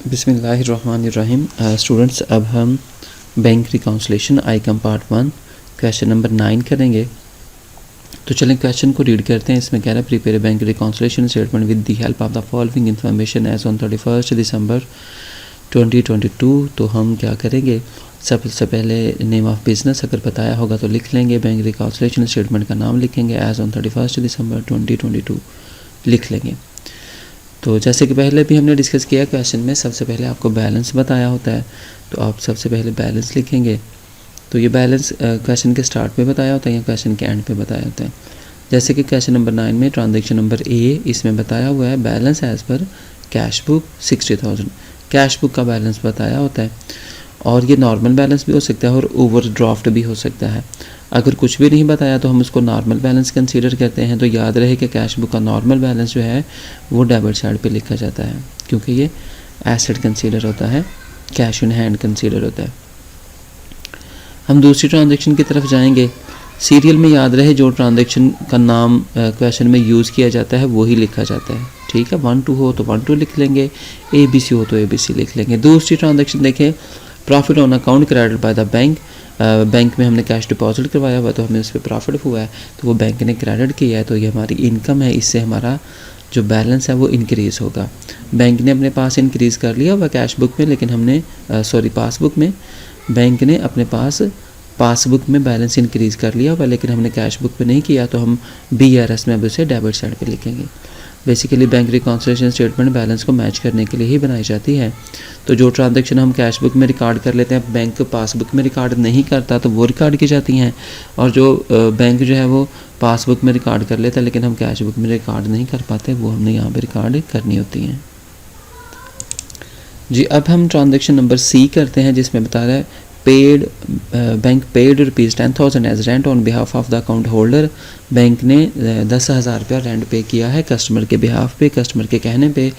बिस्मिल्लाहिर्रहमानिर्रहीम। स्टूडेंट्स, अब हम bank reconciliation I.Com part 1 question number 9 करेंगे। तो चलें क्वेश्चन को रीड करते हैं। इसमें कह रहा है prepare bank reconciliation statement with the help of the following information as on 31 December 2022। तो हम क्या करेंगे, सबसे पहले नेम ऑफ़ बिज़नेस अगर बताया होगा तो लिख लेंगे। बैंक रिकॉन्सिलेशन स्टेटमेंट का नाम लिखेंगे, एज ऑन 31 दिसंबर 2022 लिख लेंगे। तो जैसे कि पहले भी हमने डिस्कस किया क्वेश्चन में, सबसे पहले आपको बैलेंस बताया होता है, तो आप सबसे पहले बैलेंस लिखेंगे। तो ये बैलेंस क्वेश्चन के स्टार्ट पे बताया होता है या क्वेश्चन के एंड पे बताया होता है। जैसे कि क्वेश्चन नंबर 9 में ट्रांजेक्शन नंबर ए, इसमें बताया हुआ है balance as per cash book 60,000, cash book का बैलेंस बताया होता है। और ये नॉर्मल बैलेंस भी हो सकता है और ओवरड्राफ्ट भी हो सकता है। अगर कुछ भी नहीं बताया तो हम उसको नॉर्मल बैलेंस कंसीडर करते हैं। तो याद रहे कि कैश बुक का नॉर्मल बैलेंस जो है वो डेबिट साइड पे लिखा जाता है, क्योंकि ये एसेट कंसीडर होता है, कैश इन हैंड कंसीडर होता है। हम दूसरी ट्रांजेक्शन की तरफ जाएंगे। सीरियल में याद रहे जो ट्रांजेक्शन का नाम क्वेश्चन में यूज़ किया जाता है वही लिखा जाता है, ठीक है। 1-2 हो तो 1-2 लिख लेंगे, ABC हो तो ABC लिख लेंगे। दूसरी ट्रांजेक्शन देखें, profit on account credit by the bank. Bank में हमने कैश डिपॉजिट करवाया हुआ तो हमें उस पर प्रॉफिट हुआ है, तो वो बैंक ने क्रेडिट किया है, तो ये हमारी इनकम है। इससे हमारा जो बैलेंस है वो इंक्रीज़ होगा। बैंक ने अपने पास इंक्रीज़ कर लिया हुआ कैश बुक में, लेकिन हमने पासबुक में, बैंक ने अपने पासबुक में बैलेंस इंक्रीज़ कर लिया हुआ, लेकिन हमने कैश बुक पे नहीं किया, तो हम BRS में अब उसे डेबिट साइड पे लिखेंगे। Basically bank reconciliation statement balance को मैच करने के लिए ही बनाई जाती है। तो जो ट्रांजैक्शन हम कैश बुक में रिकॉर्ड कर लेते हैं, बैंक पासबुक में रिकॉर्ड नहीं करता तो वो रिकॉर्ड की जाती हैं, और जो बैंक जो है वो पासबुक में रिकॉर्ड कर लेता है लेकिन हम कैश बुक में रिकॉर्ड नहीं कर पाते, वो हमने यहाँ पे रिकॉर्ड करनी होती हैं जी। अब हम ट्रांजैक्शन नंबर C करते हैं, जिसमें बता रहा है paid, bank paid ₹10,000 as rent on behalf of the account holder. Bank ने 10,000 रुपया रेंट पे किया है कस्टमर के बिहाफ पे, कस्टमर के कहने पे।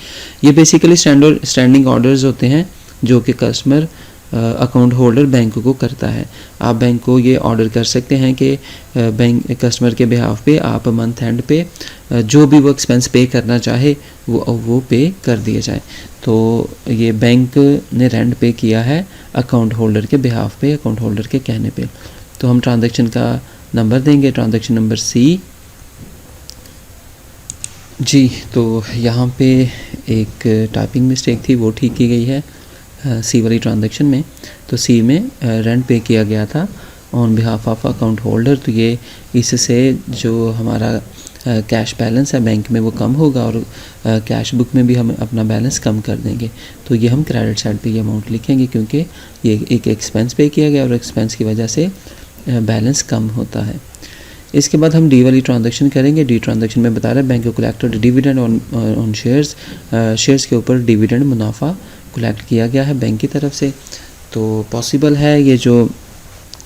ये बेसिकली स्टैंडिंग ऑर्डर्स होते हैं जो कि कस्टमर अकाउंट होल्डर बैंक को करता है। आप बैंक को ये ऑर्डर कर सकते हैं कि बैंक कस्टमर के बिहाफ पे आप मंथ एंड पे जो भी वो एक्सपेंस पे करना चाहे वो पे कर दिया जाए। तो ये बैंक ने रेंट पे किया है अकाउंट होल्डर के बिहाफ पे, अकाउंट होल्डर के कहने पे। तो हम ट्रांजैक्शन का नंबर देंगे, ट्रांजैक्शन नंबर C जी। तो यहाँ पे एक टाइपिंग मिस्टेक थी, वो ठीक की गई है C वाली ट्रांजैक्शन में। तो C में रेंट पे किया गया था on behalf of account holder. तो ये इससे जो हमारा कैश बैलेंस है बैंक में वो कम होगा, और कैश बुक में भी हम अपना बैलेंस कम कर देंगे। तो ये हम क्रेडिट साइड पे ये अमाउंट लिखेंगे, क्योंकि ये एक एक्सपेंस पे किया गया और एक्सपेंस की वजह से बैलेंस कम होता है। इसके बाद हम D वाली ट्रांजैक्शन करेंगे। D ट्रांजैक्शन में बता रहा है bank collected dividend on shares, shares के ऊपर डिविडेंड मुनाफा कलेक्ट किया गया है बैंक की तरफ से। तो पॉसिबल है ये जो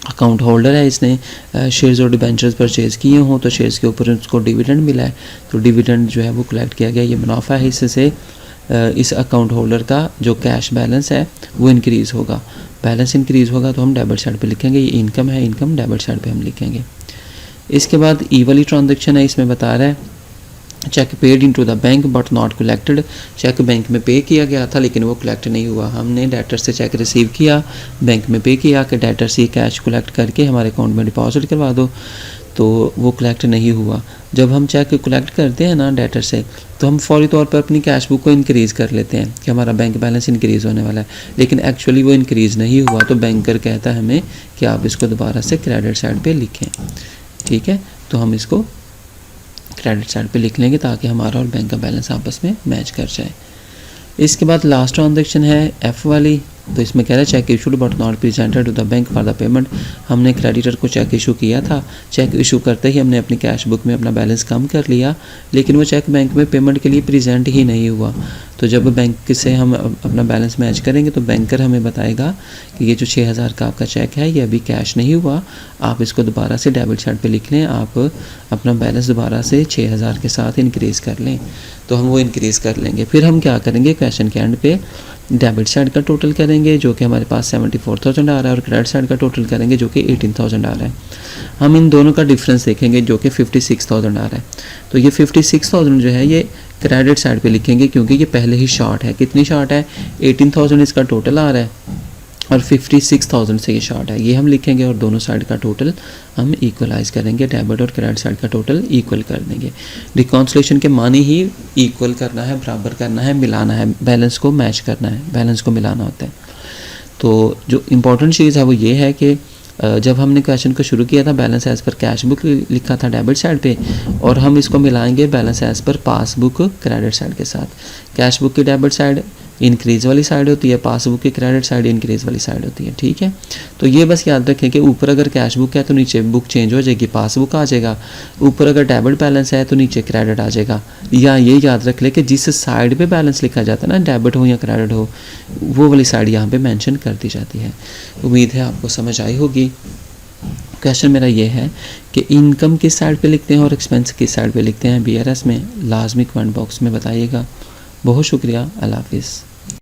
अकाउंट होल्डर है इसने शेयर्स और डिबेंचर्स परचेज़ किए हों, तो शेयर्स के ऊपर उसको डिविडेंड मिला है, तो डिविडेंड जो है वो कलेक्ट किया गया, ये मुनाफा है। इससे इस अकाउंट होल्डर का जो कैश बैलेंस है वो इंक्रीज़ होगा। बैलेंस इंक्रीज़ होगा तो हम डेबिट साइड पे लिखेंगे, ये इनकम है, इनकम डेबिट साइड पे हम लिखेंगे। इसके बाद E वाली ट्रांजैक्शन है, इसमें बता रहा है cheque paid into the bank but not collected. Cheque bank में पे किया गया था लेकिन वो कलेक्ट नहीं हुआ। हमने डेटर से चेक रिसीव किया, बैंक में पे किया कि डेटर से कैश कलेक्ट करके हमारे अकाउंट में डिपॉजिट करवा दो, तो वो कलेक्ट नहीं हुआ। जब हम चेक कलेक्ट करते हैं ना डेटर से, तो हम फौरी तौर पर अपनी कैश बुक को इंक्रीज़ कर लेते हैं कि हमारा बैंक बैलेंस इंक्रीज़ होने वाला है, लेकिन एक्चुअली वो इंक्रीज़ नहीं हुआ। तो बैंकर कहता है हमें कि आप इसको दोबारा से क्रेडिट साइड पे लिखें, ठीक है। तो हम इसको क्रेडिट साइड पे लिख लेंगे ताकि हमारा और बैंक का बैलेंस आपस में मैच कर जाए। इसके बाद लास्ट ट्रांजैक्शन है F वाली। तो इसमें कह रहा है cheque issued but not presented to the bank for the payment. हमने क्रेडिटर को चेक इशू किया था, चेक इशू करते ही हमने अपनी कैश बुक में अपना बैलेंस कम कर लिया, लेकिन वो चेक बैंक में पेमेंट के लिए प्रेजेंट ही नहीं हुआ। तो जब बैंक से हम अपना बैलेंस मैच करेंगे तो बैंकर हमें बताएगा कि ये जो 6,000 का आपका चेक है ये अभी कैश नहीं हुआ, आप इसको दोबारा से डेबिट साइड पे लिख लें, आप अपना बैलेंस दोबारा से 6,000 के साथ इंक्रीज़ कर लें। तो हम वो इंक्रीज़ कर लेंगे। फिर हम क्या करेंगे, क्वेश्चन के एंड पे डेबिट साइड का टोटल करेंगे जो कि हमारे पास 74,000 आ रहा है, और क्रेडिट साइड का टोटल करेंगे जो कि 18,000 आ रहा है। हम इन दोनों का डिफरेंस देखेंगे जो कि 56,000 आ रहा है। तो ये 56,000 जो है ये क्रेडिट साइड पे लिखेंगे क्योंकि ये पहले ही शॉर्ट है। कितनी शॉर्ट है? 18,000 इसका टोटल आ रहा है और 56,000 से ये शॉर्ट है, ये हम लिखेंगे और दोनों साइड का टोटल हम इक्वलाइज करेंगे, डेबिट और क्रेडिट साइड का टोटल इक्वल कर देंगे। रिकॉन्सिलेशन के मानी ही इक्वल करना है, बराबर करना है, मिलाना है, बैलेंस को मैच करना है, बैलेंस को मिलाना होता है। तो जो इम्पोर्टेंट चीज़ है वो ये है कि जब हमने क्वेश्चन को शुरू किया था balance as per cash book लिखा था डेबिट साइड पे, और हम इसको मिलाएंगे balance as per passbook credit side के साथ। कैश बुक की डेबिट साइड इंक्रीज़ वाली साइड होती है, पासबुक की क्रेडिट साइड इंक्रीज़ वाली साइड होती है, ठीक है। तो ये बस याद रखें कि ऊपर अगर कैश बुक है तो नीचे बुक चेंज हो जाएगी, पासबुक आ जाएगा। ऊपर अगर डेबिट बैलेंस है तो नीचे क्रेडिट आ जाएगा। या ये याद रख ले कि जिस साइड पे बैलेंस लिखा जाता है ना, डेबिट हो या क्रेडिट हो, वो वाली साइड यहाँ पे मेंशन कर दी जाती है। उम्मीद है आपको समझ आई होगी। क्वेश्चन मेरा ये है कि इनकम किस साइड पे लिखते हैं और एक्सपेंस किस साइड पे लिखते हैं, BRS में लाजमी कमेंट बॉक्स में बताइएगा। बहुत शुक्रिया, अल्लाह हाफिज़।